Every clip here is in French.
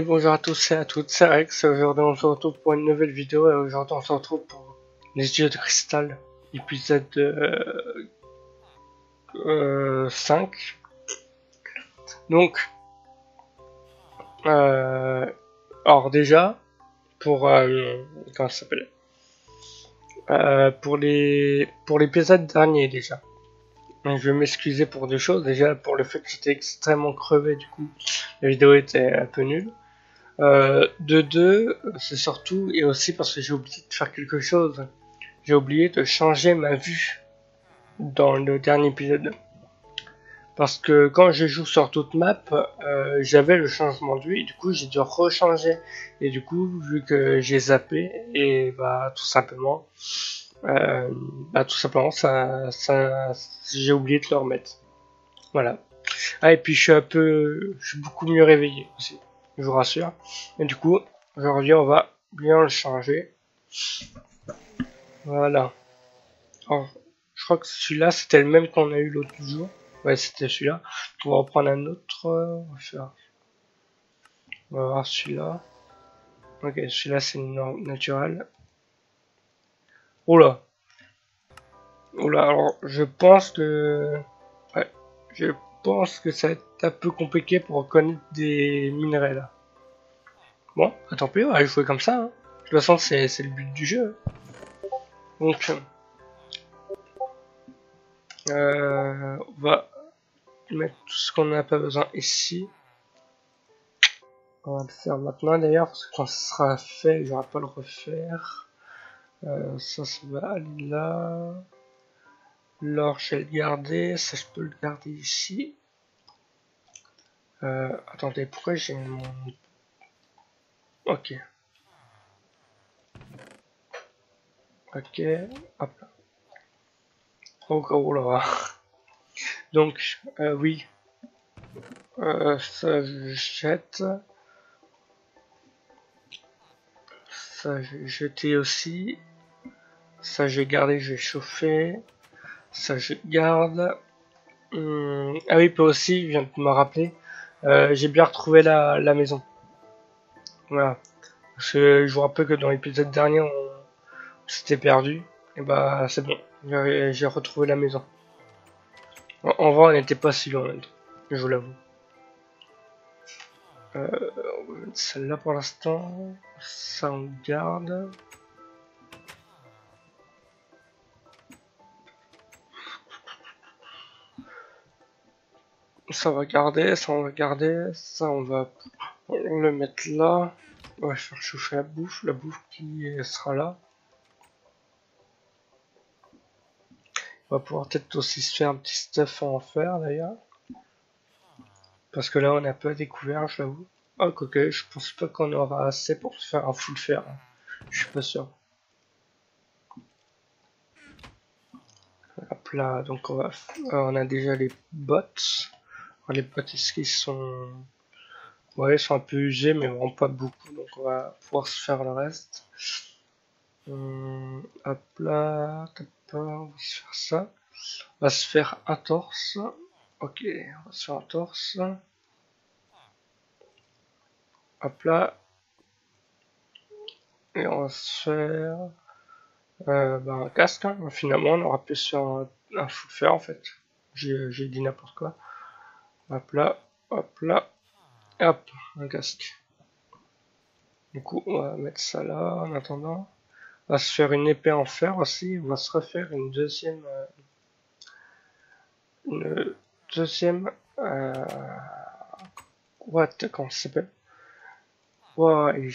bonjour à tous et à toutes, c'est Rex. Aujourd'hui on se retrouve pour une nouvelle vidéo et aujourd'hui on se retrouve pour les yeux de cristal, épisode 5. Donc, alors déjà, pour comment ça s'appelle, pour l'épisode dernier déjà. Je vais m'excuser pour deux choses. Déjà pour le fait que j'étais extrêmement crevé, du coup la vidéo était un peu nulle. De deux, c'est surtout et aussi parce que j'ai oublié de faire quelque chose. J'ai oublié de changer ma vue dans le dernier épisode. Parce que quand je joue sur toute map, j'avais le changement de vue et du coup j'ai dû rechanger. Et du coup, vu que j'ai zappé, et bah tout simplement, j'ai oublié de le remettre. Voilà. Ah, et puis je suis beaucoup mieux réveillé aussi, je vous rassure. Et du coup, aujourd'hui on va bien le changer. Voilà. Alors, je crois que celui-là c'était le même qu'on a eu l'autre jour. Ouais, c'était celui-là. On va reprendre un autre. On va voir celui-là. Ok, celui-là c'est naturel. Oula. Oula, alors je pense que... Ouais, je pense que ça va être un peu compliqué pour reconnaître des minerais là. Bon, tant pis, on va jouer comme ça. Hein. De toute façon, c'est le but du jeu. Donc, on va mettre tout ce qu'on n'a pas besoin ici. On va le faire maintenant d'ailleurs, parce que quand ce sera fait, je ne vais pas le refaire. Ça va aller là. L'or, je vais le garder. Ça, je peux le garder ici. Attendez, pourquoi j'ai mon... Ok. Ok, hop là. Oh là. Donc, oui. Ça, je jette. Ça, je vais jeter aussi. Ça, je vais garder, je vais chauffer. Ça, je garde. Ah oui, puis aussi, je viens de me rappeler. J'ai bien retrouvé la maison. Voilà. Parce que je vous rappelle que dans l'épisode dernier, on s'était perdu. Et bah, c'est bon. J'ai retrouvé la maison. En vrai, on n'était pas si loin, je vous l'avoue. Celle-là pour l'instant. Ça, on garde. Ça va garder, ça on va garder, ça on va le mettre là. On va faire chauffer la bouffe qui sera là. On va pouvoir peut-être aussi se faire un petit stuff en fer d'ailleurs. Parce que là on a peu découvert, je l'avoue. Ah, ok, je pense pas qu'on aura assez pour se faire un full fer. Je suis pas sûr. Hop là, donc on a déjà les bottes. Alors, les bottes, est-ce qu'ils sont... Ouais, ils sont un peu usés, mais vraiment pas beaucoup. Donc on va pouvoir se faire le reste. Hop là, on va se faire ça. On va se faire un torse. Ok, on va se faire un torse. Hop là. Et on va se faire un casque. Hein. Finalement, on aura pu se faire un full fer en fait. J'ai dit n'importe quoi. Hop là, hop là. Et hop, un casque. Du coup, on va mettre ça là en attendant. On va se faire une épée en fer aussi. On va se refaire une deuxième. Une deuxième. What? Comment ça s'appelle? Ouais,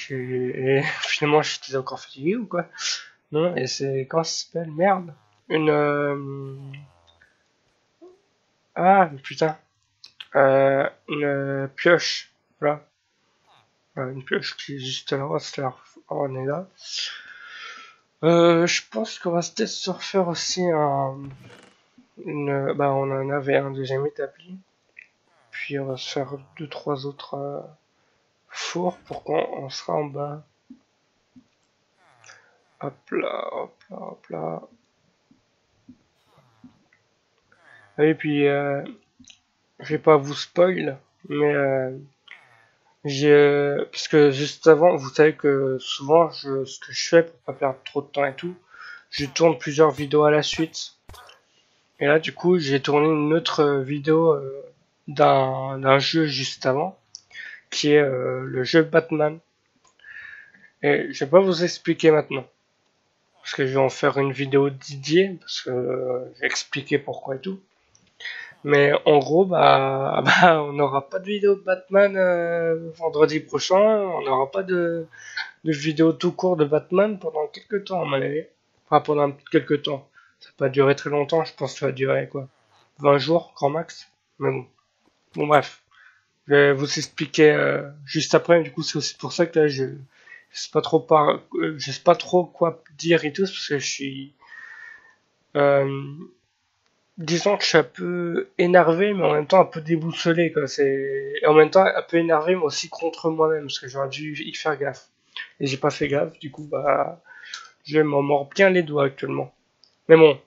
finalement j'étais encore fatigué ou quoi? Non, et c'est... Comment ça s'appelle? Merde! Une... Ah, putain! Une pioche. Voilà. Une pioche qui est juste là. On est là. Je pense qu'on va peut-être se refaire aussi Bah, on en avait un deuxième établi. Puis on va se faire 2-3 autres fours pour quand on sera en bas. Hop là, hop là, hop là. Et puis, je vais pas vous spoil, mais Parce que juste avant, vous savez que souvent, ce que je fais pour pas perdre trop de temps et tout, je tourne plusieurs vidéos à la suite. Et là, du coup, j'ai tourné une autre vidéo d'un jeu juste avant, qui est le jeu Batman. Et je vais pas vous expliquer maintenant, parce que je vais en faire une vidéo dédiée, parce que j'ai expliqué pourquoi et tout. Mais en gros, on n'aura pas de vidéo de Batman vendredi prochain, on n'aura pas de vidéo tout court de Batman pendant quelques temps, à mon avis. Enfin, pendant quelques temps. Ça va pas durer très longtemps, je pense que ça va durer quoi 20 jours, grand max. Mais bon. Bon, bref. Je vais vous expliquer juste après. Du coup, c'est aussi pour ça que là, je sais pas trop quoi dire et tout, parce que je suis, euh, disons que je suis un peu énervé, mais en même temps un peu déboussolé, quoi. Et en même temps un peu énervé, mais aussi contre moi-même, parce que j'aurais dû y faire gaffe. Et j'ai pas fait gaffe, du coup, je m'en mords bien les doigts actuellement. Mais bon,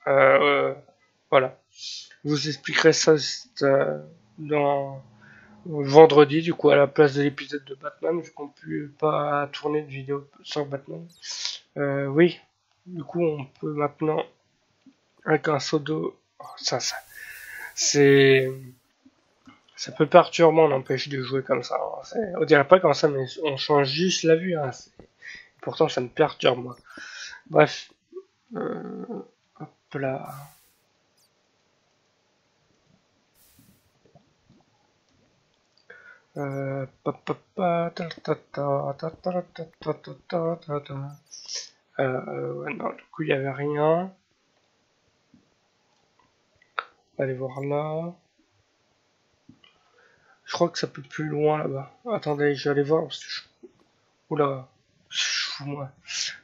euh, voilà. Je vous expliquerai ça dans vendredi, du coup, à la place de l'épisode de Batman, vu qu'on peut pas tourner de vidéo sur Batman. Oui, du coup, on peut maintenant, avec un seau d'eau, oh, c'est, ça peut perturbant, n'empêche de jouer comme ça. On dirait pas comme ça, mais on change juste la vue, hein. Pourtant, ça me perturbe, moi. Bref, hop là. Ouais, non, du coup, il y avait rien. On va aller voir là. Je crois que ça peut plus loin là-bas. Attendez, je vais aller voir parce que oula, moi.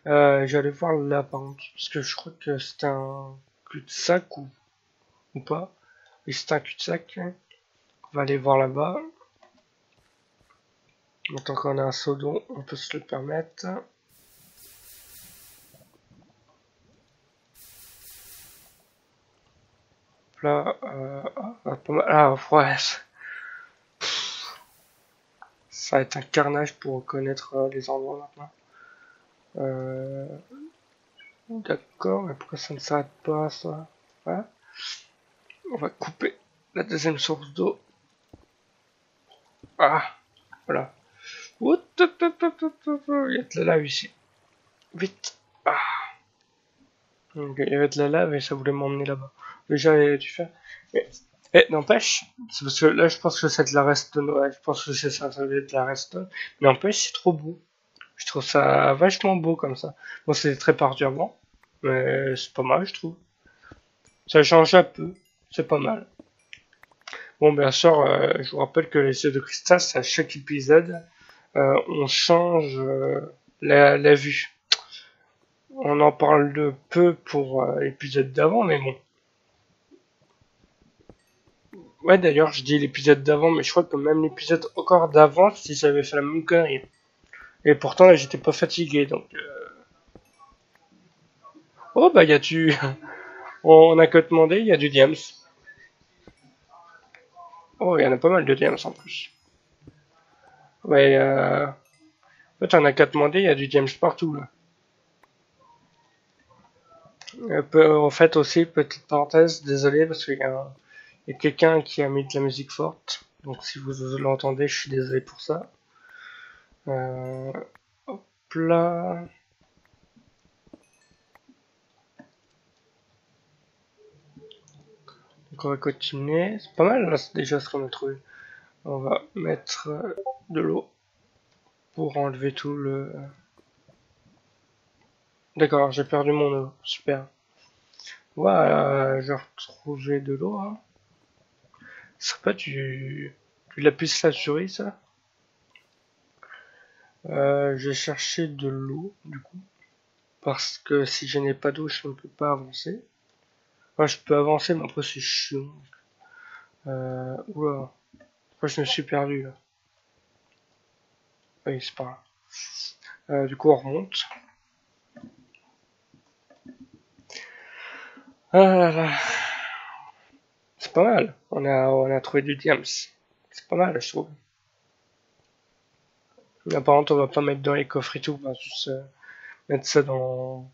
Je vais aller voir là par contre. Parce que je crois que c'est un cul-de-sac ou pas. Et c'est un cul-de-sac. On va aller voir là-bas. Maintenant qu'on a un seau d'eau, on peut se le permettre. Là, pas mal. Ah, ouais. Ça va être un carnage pour reconnaître les endroits maintenant. Euh, d'accord, mais pourquoi ça ne s'arrête pas ça? Voilà. On va couper la deuxième source d'eau. Ah, voilà. Il y a de la lave ici. Vite. Ah. Donc, il y avait de la lave et ça voulait m'emmener là-bas. Déjà, il a dû faire. Mais, n'empêche, c'est parce que là, je pense que c'est de la redstone. Ouais, je pense que c'est ça, ça va être de la redstone. Mais n'empêche, c'est trop beau. Je trouve ça vachement beau comme ça. Bon, c'est très perturbant, mais c'est pas mal, je trouve. Ça change un peu, c'est pas mal. Bon, bien sûr, je vous rappelle que les yeux de cristal, c'est à chaque épisode, on change la vue. On en parle de peu pour l'épisode d'avant, mais bon. Ouais, d'ailleurs, je dis l'épisode d'avant, mais je crois que même l'épisode encore d'avant, si j'avais fait la même connerie. Et pourtant, là, j'étais pas fatigué, donc... Oh, bah, y a du... On a que demandé, il y a du diams. Oh, il y en a pas mal de diams en plus. Ouais, en fait, on a qu'à demander, il y a du diams partout, là. En fait, aussi, petite parenthèse, désolé, parce qu'il y a quelqu'un qui a mis de la musique forte. Donc, si vous l'entendez, je suis désolé pour ça. Euh, hop là. Donc, on va continuer. C'est pas mal, là, c'est déjà ce qu'on a trouvé. On va mettre de l'eau pour enlever tout le... D'accord, j'ai perdu mon eau. Super. Voilà, j'ai retrouvé de l'eau, hein. Ce serait pas du lapis lazuli, ça? Je vais chercher de l'eau, du coup. Parce que si je n'ai pas d'eau, je ne peux pas avancer. Enfin, je peux avancer, mais après c'est chiant. Oula. Après, je me suis perdu, là. Oui, c'est pas grave. Du coup, on remonte. Ah là là. C'est pas mal. On a trouvé du diams. C'est pas mal, je trouve. Là, par contre, on va pas mettre dans les coffres et tout, on va juste mettre ça dans...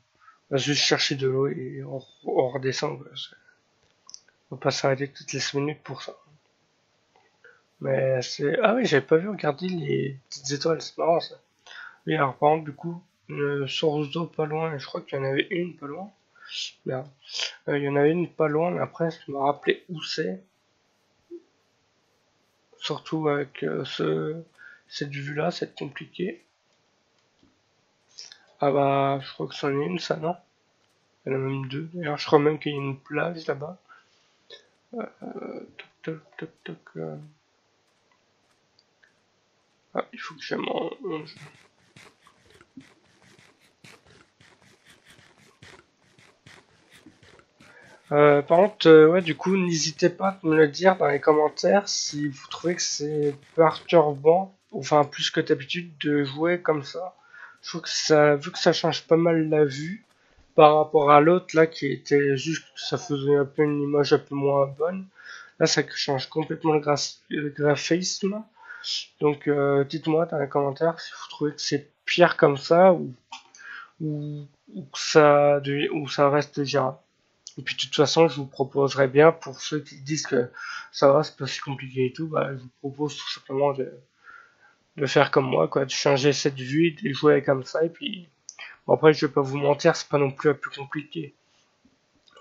On va juste chercher de l'eau et on redescend. Quoi. On va pas s'arrêter toutes les 5 minutes pour ça. Mais c'est... Ah oui, j'avais pas vu, regarder les petites étoiles, c'est marrant ça. Oui, alors par contre, du coup, une source d'eau pas loin, je crois qu'il y en avait une pas loin. Merde. Il y en avait une pas loin, mais après, je me rappelais où c'est. Surtout avec cette vue-là, c'est compliqué. Ah bah, je crois que c'en est une, ça, non? Il y en a même deux. D'ailleurs, je crois même qu'il y a une plage là-bas. Toc, toc, toc, toc. Ah, il faut que je mange. Par contre, ouais, du coup, n'hésitez pas à me le dire dans les commentaires si vous trouvez que c'est perturbant, enfin plus que d'habitude, de jouer comme ça. Je trouve que ça, vu que ça change pas mal la vue par rapport à l'autre là qui était juste, ça faisait un peu une image un peu moins bonne. Là, ça change complètement le graphisme. Donc, dites-moi dans les commentaires si vous trouvez que c'est pire comme ça ou, ou ça reste gérable. Et puis de toute façon, je vous proposerai bien, pour ceux qui disent que ça va, c'est pas si compliqué et tout, bah, je vous propose tout simplement de faire comme moi, quoi, de changer cette vue, de jouer comme ça, et puis bon, après, je vais pas vous mentir, c'est pas non plus la plus compliqué.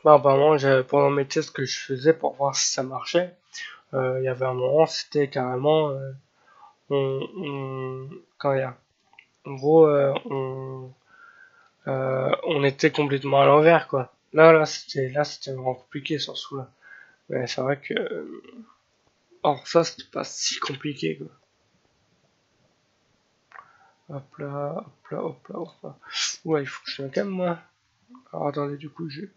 Bah, apparemment, pendant mes tests que je faisais pour voir si ça marchait, il y avait un moment, c'était carrément, quand il y a, en gros, on était complètement à l'envers, quoi. Là, c'était vraiment compliqué sur ce coup-là. Mais c'est vrai que or ça c'était pas si compliqué quoi. Hop là, hop là, hop là, hop là. Ouais, il faut que je me calme moi. Alors attendez, du coup j'ai.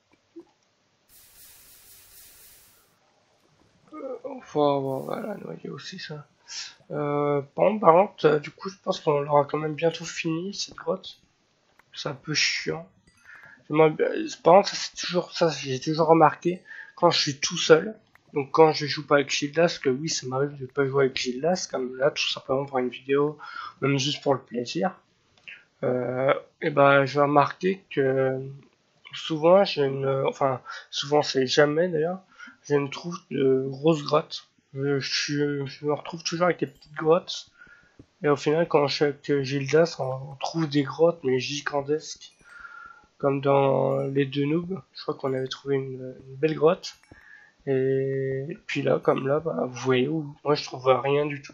Enfin bon, voilà, noyer aussi ça. Par contre, du coup je pense qu'on l'aura quand même bientôt fini cette grotte. C'est un peu chiant. Par contre, ça c'est toujours ça, j'ai toujours remarqué quand je suis tout seul. Donc quand je joue pas avec Gildas, que oui, ça m'arrive de pas jouer avec Gildas, comme là, tout simplement pour une vidéo, même juste pour le plaisir. Et ben, je vais remarquer que souvent, enfin, souvent c'est jamais d'ailleurs, je me trouve de grosses grottes. Je me retrouve toujours avec des petites grottes. Et au final, quand je suis avec Gildas, on trouve des grottes, mais gigantesques. Comme dans les deux noobs. Je crois qu'on avait trouvé une belle grotte. Et puis là, comme là, bah, vous voyez où, moi je trouve rien du tout.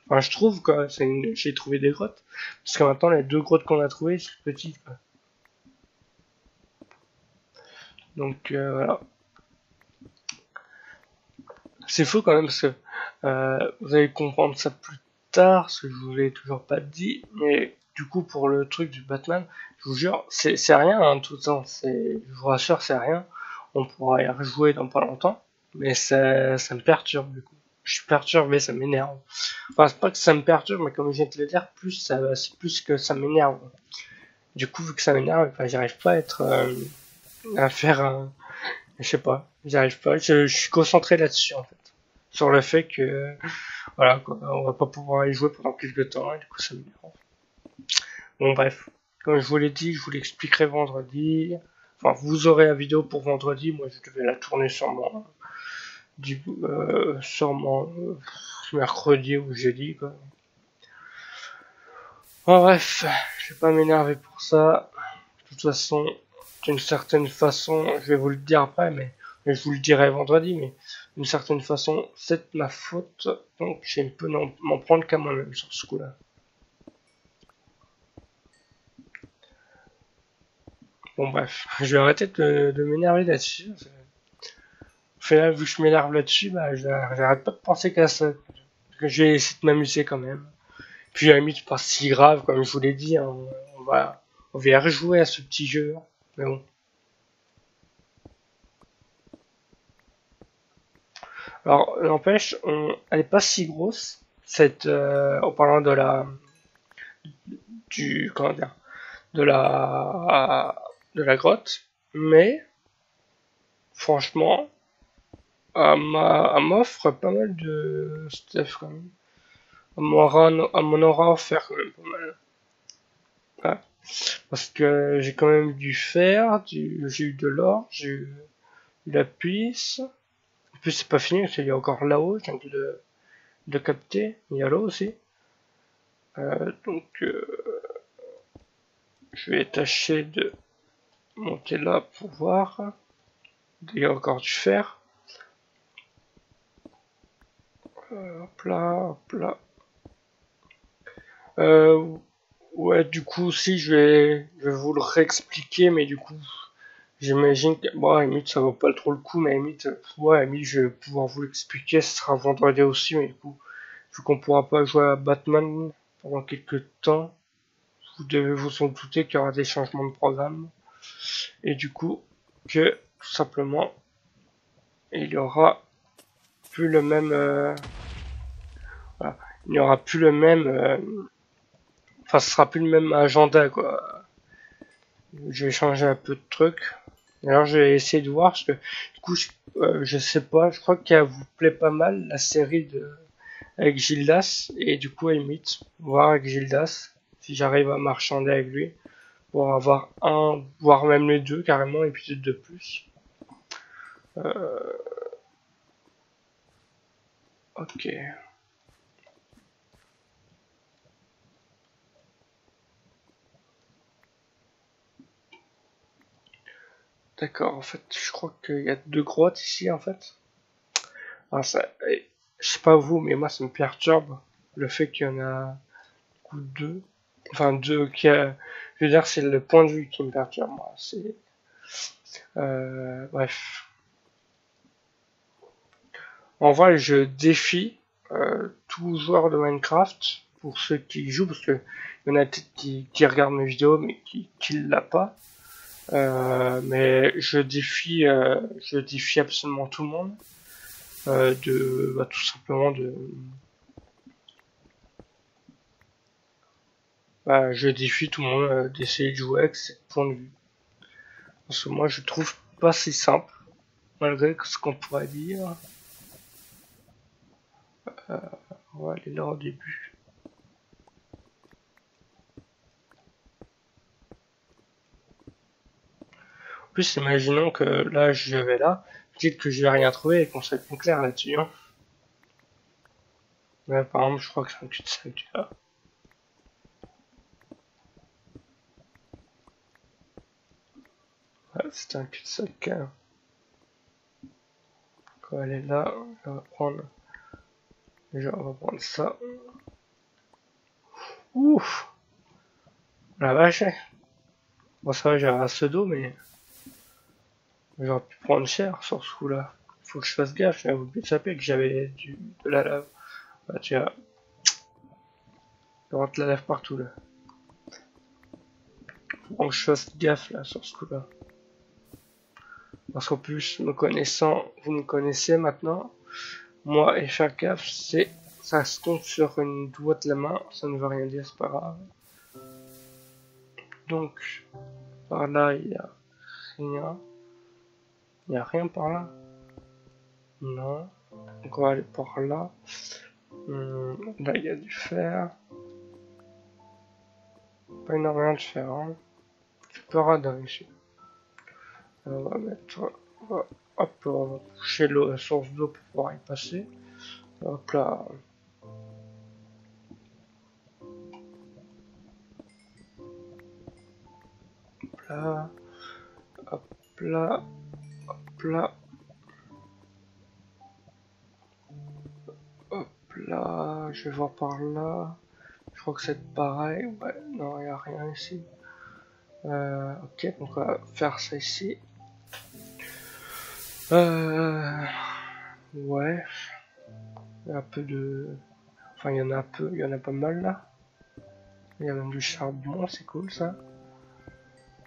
Enfin, je trouve quoi, j'ai trouvé des grottes. Parce que maintenant, les deux grottes qu'on a trouvées, sont petites. Quoi. Donc voilà. C'est faux quand même parce que vous allez comprendre ça plus tard, ce que je vous l'ai toujours pas dit. Mais du coup, pour le truc du Batman, je vous jure, c'est rien hein, tout le temps. Je vous rassure, c'est rien. On pourra y rejouer dans pas longtemps. Mais ça me perturbe du coup. Je suis perturbé, ça m'énerve. Enfin, c'est pas que ça me perturbe, mais comme je viens de te le dire, c'est plus que ça m'énerve. Du coup, vu que ça m'énerve, ben, j'arrive pas à faire un, je sais pas, j'arrive pas. Je suis concentré là-dessus en fait, sur le fait que voilà, quoi, on va pas pouvoir y jouer pendant quelques temps et du coup ça m'énerve. Bon bref, comme je vous l'ai dit, je vous l'expliquerai vendredi. Enfin, vous aurez la vidéo pour vendredi. Moi, je devais la tourner sûrement mercredi ou jeudi quoi. Bon bref, je vais pas m'énerver pour ça. De toute façon, d'une certaine façon, je vais vous le dire après, mais je vous le dirai vendredi, mais d'une certaine façon, c'est ma faute, donc j'ai un peu m'en prendre qu'à moi-même sur ce coup-là. Bon bref, je vais arrêter de m'énerver là-dessus. Fait là, vu que je m'énerve là-dessus, bah j'arrête pas de penser qu'à ça. Que je vais essayer de m'amuser quand même. Puis à la limite, c'est pas si grave, comme je vous l'ai dit, hein, on va y rejouer à ce petit jeu. Hein. Mais bon. Alors, n'empêche, elle est pas si grosse, en parlant comment dire, de de la grotte, mais, franchement, elle m'offre pas mal de stuff quand même. à mon aura offert quand même pas mal. Ouais. Parce que j'ai quand même du fer, j'ai eu de l'or, j'ai eu de la puce. En plus c'est pas fini, parce qu'il y a encore là-haut, j'ai envie de capter. Il y a là aussi. Donc je vais tâcher de monter là pour voir. Il y a encore du fer. Hop là, hop là. Euh, ouais, du coup, si je vais vous le réexpliquer, mais du coup, j'imagine que, bon, à la limite, ça vaut pas trop le coup, mais à la limite, ouais, à la limite, je vais pouvoir vous l'expliquer, ce sera vendredi aussi, mais du coup, vu qu'on pourra pas jouer à Batman pendant quelques temps, vous devez vous en douter qu'il y aura des changements de programme, et du coup, que, tout simplement, il y aura plus le même, voilà, il n'y aura plus le même, enfin, ce sera plus le même agenda, quoi. Je vais changer un peu de trucs. Alors je vais essayer de voir parce que du coup je sais pas, je crois qu'elle vous plaît pas mal la série de avec Gildas et du coup à limite voir avec Gildas si j'arrive à marchander avec lui pour avoir un voire même les deux carrément épisode de plus. Ok, d'accord, en fait je crois qu'il y a deux grottes ici en fait. Alors ça, je sais pas vous mais moi ça me perturbe le fait qu'il y en a deux, enfin deux qui a, je veux dire c'est le point de vue qui me perturbe moi, c'est bref. En vrai, je défie tout joueur de Minecraft, pour ceux qui y jouent, parce que y en a peut-être qui regardent mes vidéos mais qui l'a pas. Mais je défie absolument tout le monde de, bah, tout simplement de, bah, je défie tout le monde d'essayer de jouer avec ce point de vue. Parce que moi, je trouve pas si simple, malgré ce qu'on pourrait dire. On va aller là au début. En plus, imaginons que là, je vais là, peut-être que je vais rien trouver et qu'on soit bien clair là-dessus. Hein. Mais par exemple, je crois que c'est un cul-de-sac là. Ouais, c'est un cul-de-sac. Hein. On va aller là, on va prendre. Déjà, on va prendre ça. Ouf! La vache! Hein. Bon, ça va, j'ai un pseudo, mais j'aurais pu prendre cher sur ce coup-là. Faut que je fasse gaffe, j'ai oublié de saper que j'avais de la lave. Bah, tiens, il y aura de la lave partout là. Faut que je fasse gaffe là sur ce coup-là. Parce qu'en plus, me connaissant, vous me connaissez maintenant. Moi, et faire gaffe, c'est. Ça se compte sur une doigt de la main, ça ne veut rien dire, c'est pas grave. Donc, par là, il y a rien. Il y a rien par là? Non. Donc, on va aller par là. Là, il y a du fer. Pas énormément de fer, hein. C'est peu radin ici. On va mettre. Hop, on va toucher la source d'eau pour pouvoir y passer. Hop là. Hop là. Hop là. Hop là. Hop là. Je vais voir par là. Je crois que c'est pareil. Ouais, non, il n'y a rien ici. Ok, donc on va faire ça ici. Ouais. Il y a un peu de. Enfin, il y en a un peu, il y en a pas mal là. Il y a même du charbon, c'est cool ça.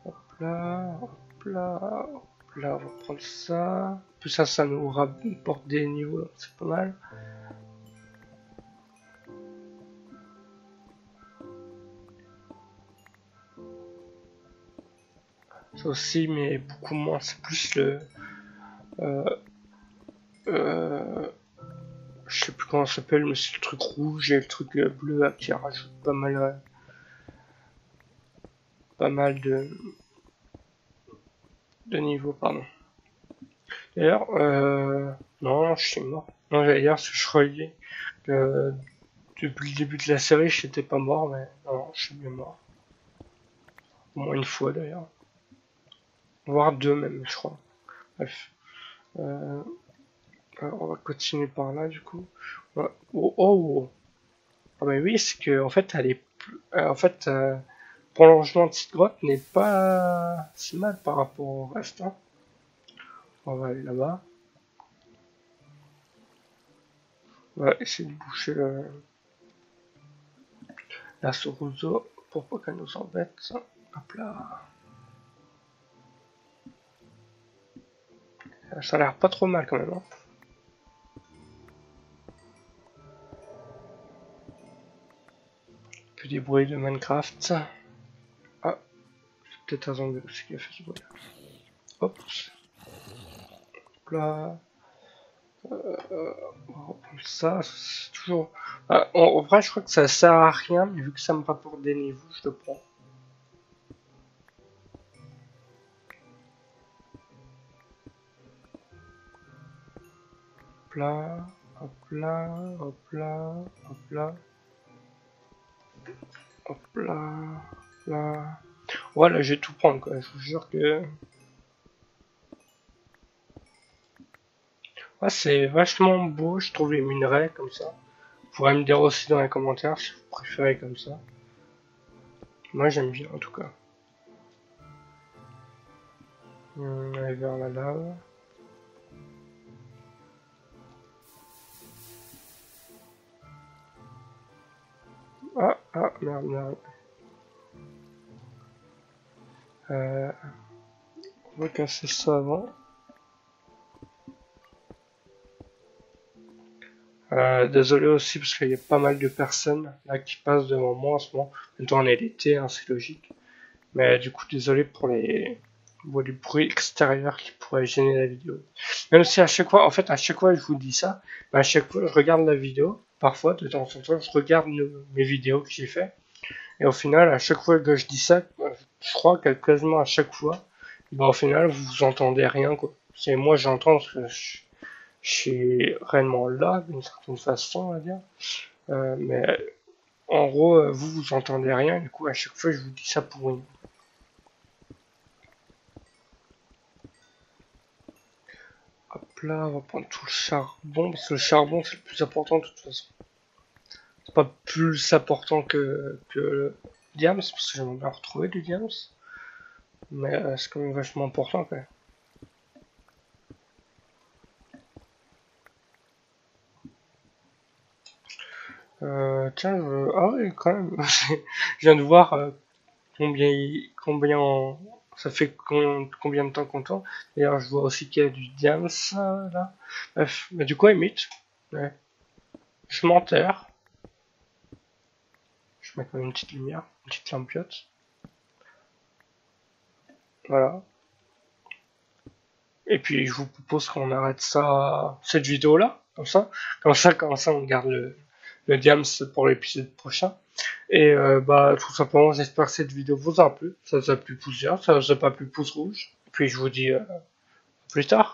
Hop là, hop là, hop là, on va prendre ça. Plus ça nous rapporte des niveaux, c'est pas mal. Ça aussi, mais beaucoup moins, c'est plus le. Euh, je sais plus plus comment ça s'appelle, mais c'est le truc rouge et le truc bleu qui rajoute pas mal de niveaux, pardon. D'ailleurs, non, je suis mort. Non, j'allais dire, parce que je croyais que depuis le début de la série, je n'étais pas mort, mais non, je suis bien mort. Au moins une fois d'ailleurs. Voire deux même, je crois. Bref. Alors, on va continuer par là, du coup. Ouais. Oh, oh. Ah bah oui, c'est que, en fait, elle est en fait, prolongement de cette grotte n'est pas si mal par rapport au reste, hein. On va aller là-bas. On va essayer de boucher la Soruzo pour pas qu'elle nous embête. Hop là. Ça a l'air pas trop mal quand même, hein. Que des bruits de Minecraft. Ah, c'est peut-être un zombie aussi qui a fait ce bruit. Hop. Hop là. Ça, c'est toujours... Ah, en vrai, je crois que ça sert à rien, mais vu que ça me rapporte des niveaux, je le prends. Hop là, hop là, hop là, hop là. Hop là, là. Voilà, je vais tout prendre, quoi. Je vous jure que... Ouais, c'est vachement beau, je trouve, les minerais, comme ça. Vous pourrez me dire aussi dans les commentaires si vous préférez comme ça. Moi, j'aime bien, en tout cas. On va aller vers la lave. Ah, merde. On va casser ça avant. Désolé aussi parce qu'il y a pas mal de personnes là qui passent devant moi en ce moment. En même temps, on est l'été, hein, c'est logique. Mais du coup, désolé pour les bruits extérieurs qui pourraient gêner la vidéo. Même si à chaque fois, en fait, à chaque fois je vous dis ça, mais à chaque fois je regarde la vidéo. Parfois, de temps en temps, je regarde mes vidéos que j'ai fait. Et au final, à chaque fois que je dis ça, je crois que quasiment à chaque fois, au final, vous entendez rien, quoi. C'est moi, j'entends parce que je suis réellement là, d'une certaine façon, on va dire. Mais en gros, vous entendez rien, du coup, à chaque fois, je vous dis ça pour une. Hop là, on va prendre tout le charbon, parce que le charbon, c'est le plus important de toute façon. C'est pas plus important que le diams, parce que j'aimerais bien retrouver du diams. Mais c'est quand même vachement important, quand même. Tiens, ah oui, quand même. Je viens de voir combien ça fait combien de temps qu'on tourne. D'ailleurs, je vois aussi qu'il y a du diams là. Bref, mais du coup, Emit, ouais. Je m'enterre. Je mets quand même une petite lumière, une petite lampiote. Voilà. Et puis, je vous propose qu'on arrête ça, cette vidéo là, comme ça. Comme ça, on garde le diams pour l'épisode prochain. Et bah tout simplement j'espère que cette vidéo vous a plu. Ça vous a plu pouce vert, ça vous a pas plu pouce rouge. Et puis je vous dis à plus tard.